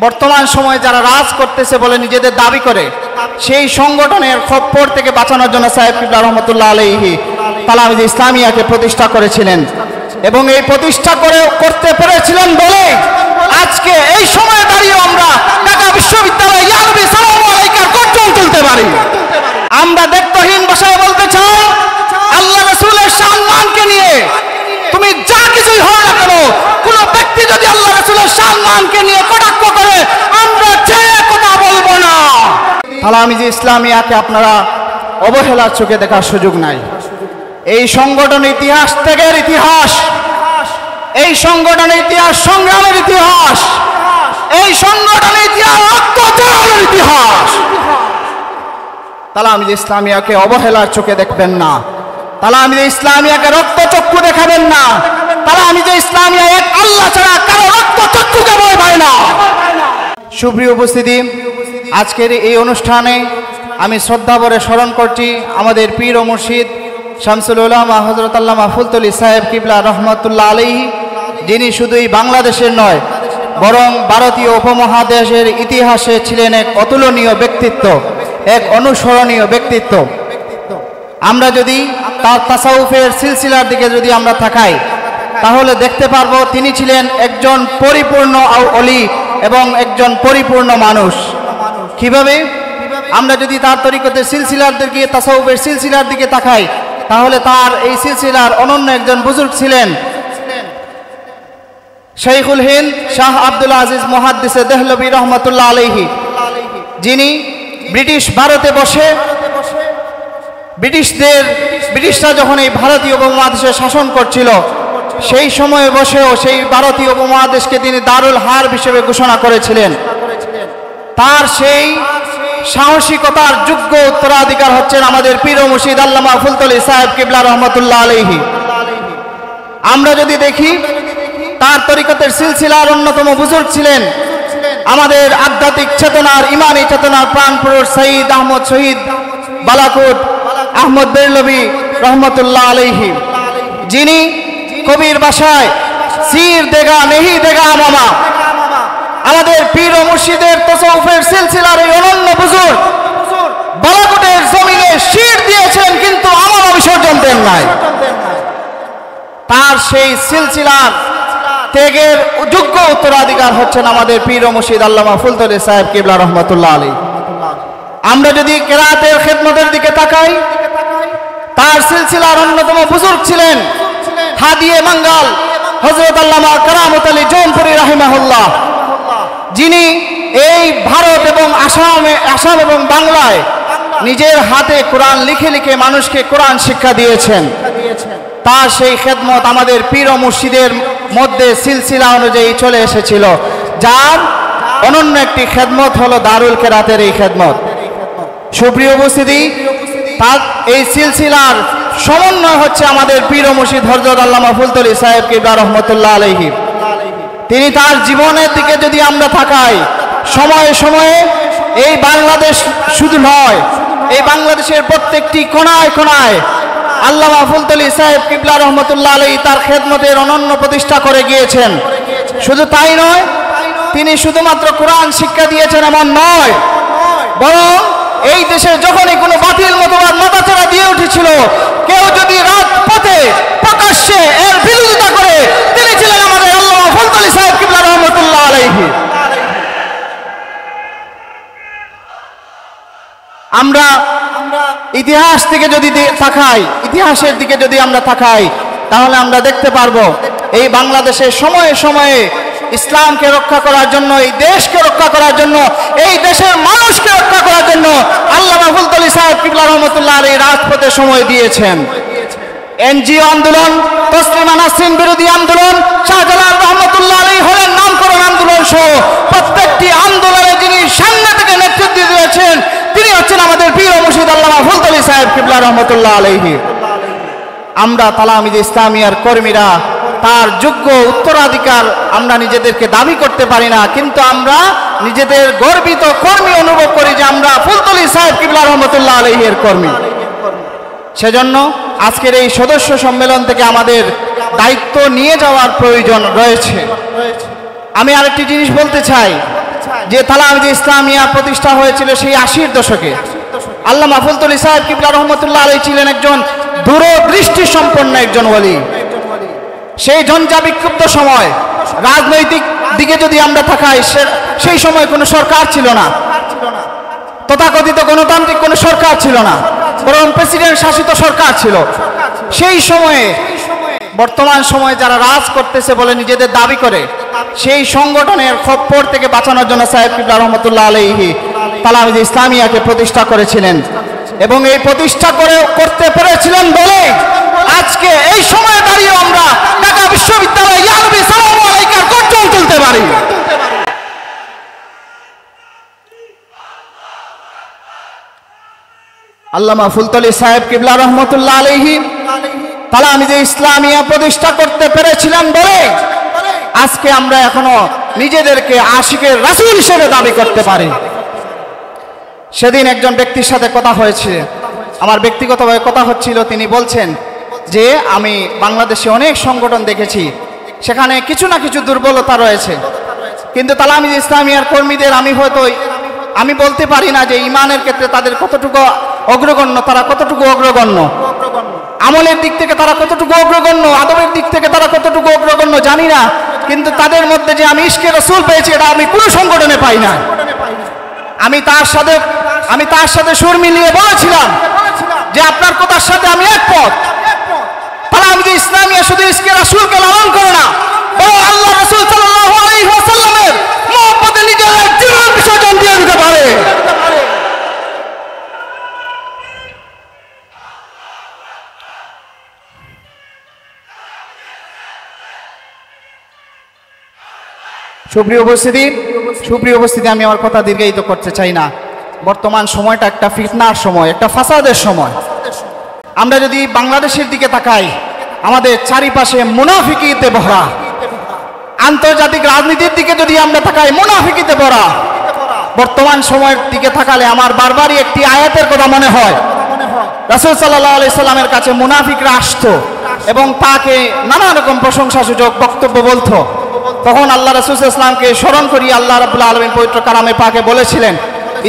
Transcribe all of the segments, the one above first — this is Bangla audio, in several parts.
বর্তমান সময়ে যারা রাজ করতেছে বলে নিজেদের দাবি করে, সেই সংগঠনের খপ্পর থেকে বাঁচানোর জন্য সাহেব কিবলা রহমতুল্লাহ আলাইহি তালামিজ ইসলামিয়াকে প্রতিষ্ঠা করেছিলেন এবং এই প্রতিষ্ঠা করতে পেরেছিলেন বলে আজকে এই সময়ে দাঁড়িয়ে আমরা ঢাকা বিশ্ববিদ্যালয়ে ইয়া নবী সাল্লাল্লাহু আলাইহি গর্জন তুলতে পারি। আমরা দেখতহীন ভাষায় বলতে চাই, আল্লাহ রাসূলের সম্মানকে নিয়ে তুমি যা কিছুই হও না কেন, কোন ব্যক্তি যদি আল্লাহ রাসূলের সম্মানকে নিয়ে কটাক্ষ করে, আমরা চেয়ে কথা বলবো না। তালামিজ ইসলামিয়াকে আপনারা অবহেলার চোখে দেখার সুযোগ নাই। এই সংগঠন ইতিহাস ত্যাগের ইতিহাস, এই সংগঠনের ইতিহাস সংগ্রামের ইতিহাস, এই সংগঠনের ইতিহাস রক্তচরণের ইতিহাস। তালামিজ ইসলামিয়াকে অবহেলার চোখে দেখবেন না, তালামিজ ইসলামিয়াকে রক্তচক্ষু দেখাবেন না। তালামিজ ইসলামিয়া এক আল্লাহ ছাড়া কারো রক্তচক্ষুকে ভয় পায় না। সুপ্রিয় উপস্থিতি, আজকের এই অনুষ্ঠানে আমি শ্রদ্ধাভরে স্মরণ করছি আমাদের পীর ও মুর্শিদ শামসুল উলামা হযরত আল্লামা ফুলতলি সাহেব কিবলা রহমতুল্লাহ আলাইহি, যিনি শুধুই বাংলাদেশের নয় বরং ভারতীয় উপমহাদেশের ইতিহাসে ছিলেন এক অতুলনীয় ব্যক্তিত্ব, এক অনুসরণীয় ব্যক্তিত্ব। আমরা যদি তার তাসাউফের সিলসিলার দিকে যদি আমরা তাকাই, তাহলে দেখতে পারবো তিনি ছিলেন একজন পরিপূর্ণ ওলি এবং একজন পরিপূর্ণ মানুষ। কিভাবে? আমরা যদি তার তরিকতের সিলসিলার দিকে, তাসাউফের সিলসিলার দিকে তাকাই, তাহলে তার এই সিলসিলার অনন্য একজন বুজুর্গ ছিলেন শাইখুল হিন্দ শাহ আব্দুল আজিজ মুহাদ্দিসে দেহলভী রহমতুল্লাহ আলাইহি, যিনি ব্রিটিশ ভারতে বসে ব্রিটিশরা যখন এই ভারতীয় উপমহাদেশে শাসন করছিল, সেই সময়ে বসেও সেই ভারতীয় উপমহাদেশকে তিনি দারুল হারব হিসেবে ঘোষণা করেছিলেন। তার সেই সাহসিকতার যোগ্য উত্তরাধিকার হচ্ছেন আমাদের পীর ও মুর্শিদ আল্লামা ফুলতলি সাহেব কিবলা রহমতুল্লাহ আলাইহি। আমরা যদি দেখি, তার তরিকতের সিলসিলার অন্যতম বুজুর্গ ছিলেন আমাদের আধ্যাত্মিক চেতনার, ইমানি চেতনার প্রাণপুরুষ সঈদ আহমদ শহীদ বালাকোট আহমদ বেরলভী রহমতুল্লাহ আলাইহি, যিনি কবির ভাষায় সির দেগা নেহি দেগা মামা, আমাদের পীর ও মুর্শিদের তাসাউফের সিলসিলার এই অনন্য বুজুর্গ বালাকোটের জমিনে শির দিয়েছেন কিন্তু আমল বিসর্জন দেন নাই। তার সেই সিলসিলার ত্যাগের যোগ্য উত্তরাধিকার হচ্ছেন আমাদের পীর ও মুর্শিদ আল্লামা ফুলতলি সাহেব কিবলা রহমতুল্লাহ আলাইহি। আমরা যদি কেরাতের খেদমতের দিকে তাকাই, তার সিলসিলার অন্যতম বুজুর্গ ছিলেন হাদিয়ে মাঙ্গাল হযরত আল্লামা কারামত আলী জৌনপুরী রাহিমাহুল্লাহ, যিনি এই ভারত এবং আসাম এবং বাংলায় নিজের হাতে কোরআন লিখে লিখে মানুষকে কোরআন শিক্ষা দিয়েছেন। তার সেই খেদমত আমাদের পীর ও মুর্শিদের মধ্যে সিলসিলা অনুযায়ী চলে এসেছিল, যার অনন্য একটি খেদমত হলো দারুল কেরাতের এই খেদমত। সুপ্রিয় উপস্থিতি, তার এই সিলসিলার সমন্বয় হচ্ছে আমাদের পীর ও মুর্শিদ হযরত আল্লামা ফুলতলি সাহেব কিবলা রহমতুল্লাহ আলাইহি। তিনি তার জীবনের দিকে যদি আমরা তাকাই, সময়ে সময়ে এই বাংলাদেশ শুধু নয়, এই বাংলাদেশের প্রত্যেকটি কোণায় কোণায় আল্লামা ফুলতলি সাহেব কিবলা রহমতুল্লাহ আলাইহি তার খেদমতের অনন্য প্রতিষ্ঠা করে গিয়েছেন। শুধু তাই নয়, তিনি শুধুমাত্র কোরআন শিক্ষা দিয়েছেন এমন নয়, বরং এই দেশে যখনই কোনো বাতিল মতবাদ মাথাচাড়া দিয়ে উঠেছিল, কেউ যদি রাজপথে প্রকাশ্যে এর বিরোধিতা করে, তিনি ছিলেন আমাদের আল্লামা ফুলতলি সাহেব কিবলা রহমতুল্লাহ আলাইহি। আমরা ইতিহাস থেকে যদি তাকাই, ইতিহাসের দিকে যদি আমরা তাকাই, তাহলে আমরা দেখতে পারবো এই বাংলাদেশে সময়ে সময়ে ইসলামকে রক্ষা করার জন্য, এই দেশকে রক্ষা করার জন্য, এই দেশের মানুষকে রক্ষা করার জন্য আল্লামা ফুলতলি সাহেব কিবলা রহমতুল্লাহ আলাইহি রাজপথে সময় দিয়েছেন। এনজিও আন্দোলন, তসলিমা নাসরিন বিরোধী আন্দোলন, শাহজালাল রহমতুল্লাহ আলাইহি হলেন নামকরণ আন্দোলন সহ প্রত্যেকটি আন্দোলনে যিনি সামনে থেকে নেতৃত্ব দিয়েছেন, তিনি হচ্ছেন আমাদের পীর ও মুর্শিদ আল্লামা ফুলতলি সাহেব কিবলা রহমতুল্লাহ আলাইহি। আমরা তালামিজ ইসলামিয়ার কর্মীরা তার যোগ্য উত্তরাধিকার আমরা নিজেদেরকে দাবি করতে পারি না, কিন্তু আমরা নিজেদের গর্বিত কর্মী অনুভব করি যে আমরা ফুলতলি সাহেব কিবলা রহমতুল্লাহ আলাইহির কর্মী। সেজন্য আজকের এই সদস্য সম্মেলন থেকে আমাদের দায়িত্ব নিয়ে যাওয়ার প্রয়োজন রয়েছে। আমি আরেকটি জিনিস বলতে চাই, যে তালামিজে ইসলামিয়া প্রতিষ্ঠা হয়েছিল সেই 80-র দশকে। আল্লামা ফুলতলি সাহেব কিবলা রহমতুল্লাহ আলাইহি ছিলেন একজন দূরদৃষ্টি সম্পন্ন একজন ওলি। সেই ঝঞ্ঝা বিক্ষুব্ধ সময় রাজনৈতিক দিকে যদি আমরা তাকাই, সেই সময় কোনো সরকার ছিল না, তথাকথিত গণতান্ত্রিক কোনো সরকার ছিল না, বরং প্রেসিডেন্ট শাসিত সরকার ছিল। সেই সময়ে বর্তমান সময়ে যারা রাজ করতেছে বলে নিজেদের দাবি করে, সেই সংগঠনের খপ্পর থেকে বাঁচানোর জন্য সাহেব কিবলা রহমতুল্লাহ আলাইহি তালামিজে ইসলামিয়াকে প্রতিষ্ঠা করেছিলেন এবং এই প্রতিষ্ঠা করতে পেরেছিলেন বলে আজকে এই সময়ে দাঁড়িয়ে আমরা ঢাকা বিশ্ববিদ্যালয়ে ইয়া নবী সাল্লাল্লাহু আলাইহি গর্জন তুলতে পারি। আল্লামা ফুলতলি সাহেব কিবলা রহমতুল্লাহ আলাইহি তালামিজে ইসলামিয়া প্রতিষ্ঠা করতে পেরেছিলেন বলে আজকে আমরা এখনো নিজেদেরকে আশিকের রাসূল হিসেবে দাবি করতে পারি। সেদিন একজন ব্যক্তির সাথে কথা হয়েছে, আমার ব্যক্তিগতভাবে কথা হচ্ছিল। তিনি বলছেন যে আমি বাংলাদেশে অনেক সংগঠন দেখেছি, সেখানে কিছু না কিছু দুর্বলতা রয়েছে, কিন্তু তালামিজে ইসলামিয়ার কর্মীদের আমি বলতে পারি না যে ইমানের ক্ষেত্রে তাদের কতটুকু অগ্রগণ্য, তারা কতটুকু অগ্রগণ্য, আমলের দিক থেকে তারা কতটুকু অগ্রগণ্য, আদবের দিক থেকে তারা কতটুকু অগ্রগণ্য জানি না, কিন্তু তাদের মধ্যে যে আমি ইশকে রাসূল পেয়েছি এটা আমি কোনো সংগঠনে পাই না। আমি তার সাথে সুর মিলিয়ে বলেছিলাম যে আপনার কথার সাথে আমি একমত। তালামিজে ইসলামিয়া শুধু ইশকে রাসূলকে লালন করে না, বরং আল্লাহ রাসূল সাল্লাল্লাহু আলাইহি ওয়াসাল্লামের মহব্বতে নিজের জীবন বিসর্জন দিয়ে দিতে পারে। সুপ্রিয় উপস্থিতি, আমি আমার কথা দীর্ঘায়িত করতে চাই না। বর্তমান সময়টা একটা ফিতনার সময়, একটা ফাসাদের সময়। আমরা যদি বাংলাদেশের দিকে তাকাই, আমাদের চারিপাশে মুনাফিকিতে ভরা। আন্তর্জাতিক রাজনীতির দিকে যদি আমরা তাকাই, মুনাফিকিতে ভরা। বর্তমান সময়ের দিকে তাকালে আমার বারবারই একটি আয়াতের কথা মনে হয়। রাসূল সাল্লাল্লাহু আলাইহি সাল্লামের কাছে মুনাফিকরা আসতো এবং তাকে নানা রকম প্রশংসাসূচক বক্তব্য বলতো। তখন আল্লাহ রাসূল সাল্লাল্লাহু আলাইহি ওয়াসাল্লামকে স্মরণ করি আল্লাহ রাব্বুল আলামিন পবিত্র কালামে পাকে বলেছিলেন,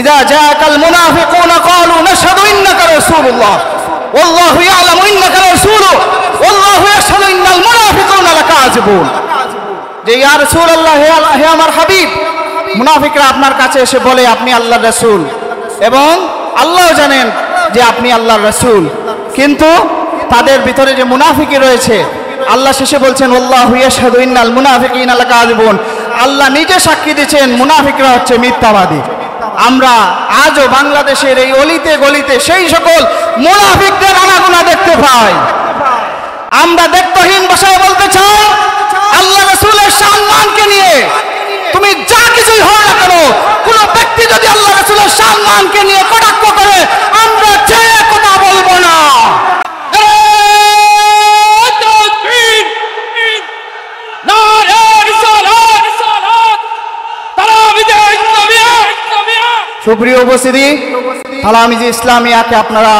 ইযা জাআকাল মুনাফিকুনা ক্বালু নাশহাদু ইন্নাকা রাসূলুল্লাহ ওয়াল্লাহু ইয়ালামু ইন্নাকা রাসূলুহু ওয়াল্লাহু ইয়াশহাদু ইন্নাল মুনাফিকুনা লাকাযিবুন। যে ইয়া রাসূলুল্লাহ, হে আমার হাবিব, মুনাফিকরা আপনার কাছে এসে বলে আপনি আল্লাহর রাসূল এবং আল্লাহও জানেন যে আপনি আল্লাহর রাসূল, কিন্তু তাদের ভিতরে যে মুনাফিকি রয়েছে, আল্লাহ শেষে বলছেন আল্লাহু ইয়াশহাদু ইন্নাল মুনাফিকিনা লাকাযিবুন। আল্লাহ নিজে সাক্ষী দিচ্ছেন মুনাফিকরা হচ্ছে মিথ্যাবাদী। আমরা আজও বাংলাদেশের এই অলিতে গলিতে সেই সকল মুনাফিকদের আনাগোনা দেখতে পাই। আমরা দেখতহীন ভাষায় বলতে চাই, আল্লাহ রাসূলের সম্মানকে নিয়ে তুমি যা কিছুই হও না কেন, কোন ব্যক্তি যদি আল্লাহ রাসূলের সম্মানকে নিয়ে কটাক্ষ করে, আমরা যে কথা বলবো না। সুপ্রিয় উপস্থিতি, তালামিজে ইসলামিয়াকে আপনারা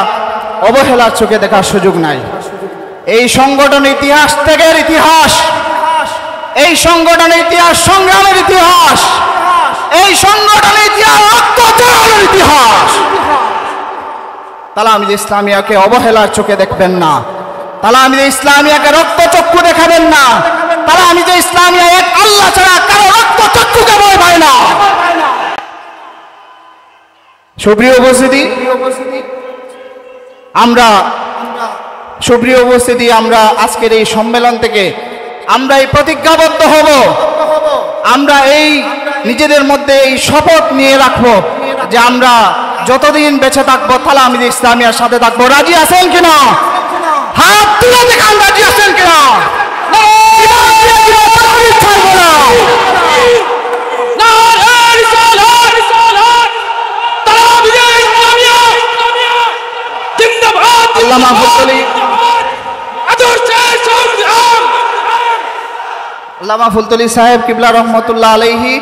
অবহেলার চোখে দেখার সুযোগ নাই। এই সংগঠন ইতিহাস ত্যাগের ইতিহাস, এই সংগঠনের ইতিহাস সংগ্রামের ইতিহাস, এই সংগঠনের ইতিহাস রক্তচক্ষুর ইতিহাস। তালামিজে ইসলামিয়াকে অবহেলার চোখে দেখবেন না, তালামিজে ইসলামিয়াকে রক্তচক্ষু দেখাবেন না। তালামিজে ইসলামিয়া এক আল্লাহ ছাড়া কারো রক্তচক্ষুকে ভয় পায় না। সুপ্রিয় উপস্থিতি, আমরা আজকের এই সম্মেলন থেকে আমরা এই প্রতিজ্ঞাবদ্ধ হব, আমরা এই নিজেদের মধ্যে এই শপথ নিয়ে রাখবো যে আমরা যতদিন বেঁচে থাকবো তালামিজে ইসলামিয়ার সাথে থাকবো। রাজি আছেন কিনা? হাত তুলে দেখান, রাজি আছেন কিনা? আল্লামা ফুলতলি সাহেব কিবলা রহমতুল্লাহ আলাইহি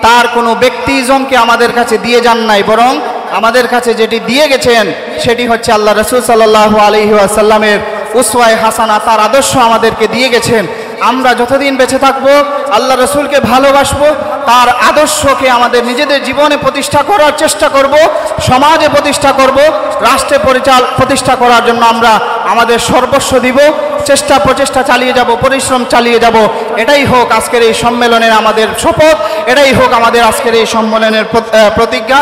তার কোনো ব্যক্তিজনকে আমাদের কাছে দিয়ে যান নাই, বরং আমাদের কাছে যেটি দিয়ে গেছেন সেটি হচ্ছে আল্লাহ রাসূল সাল্লাল্লাহু আলাইহি ওয়াসাল্লামের উসওয়ায়ে হাসানা, তার আদর্শ আমাদেরকে দিয়ে গেছেন। আমরা যতদিন বেঁচে থাকবো আল্লাহ রাসূলকে ভালোবাসবো, তার আদর্শকে আমাদের নিজেদের জীবনে প্রতিষ্ঠা করার চেষ্টা করব, সমাজে প্রতিষ্ঠা করব, রাষ্ট্রে প্রতিষ্ঠা করার জন্য আমরা আমাদের সর্বস্ব দিব, চেষ্টা প্রচেষ্টা চালিয়ে যাব, পরিশ্রম চালিয়ে যাব। এটাই হোক আজকের এই সম্মেলনের আমাদের শপথ, এটাই হোক আমাদের আজকের এই সম্মেলনের প্রতিজ্ঞা।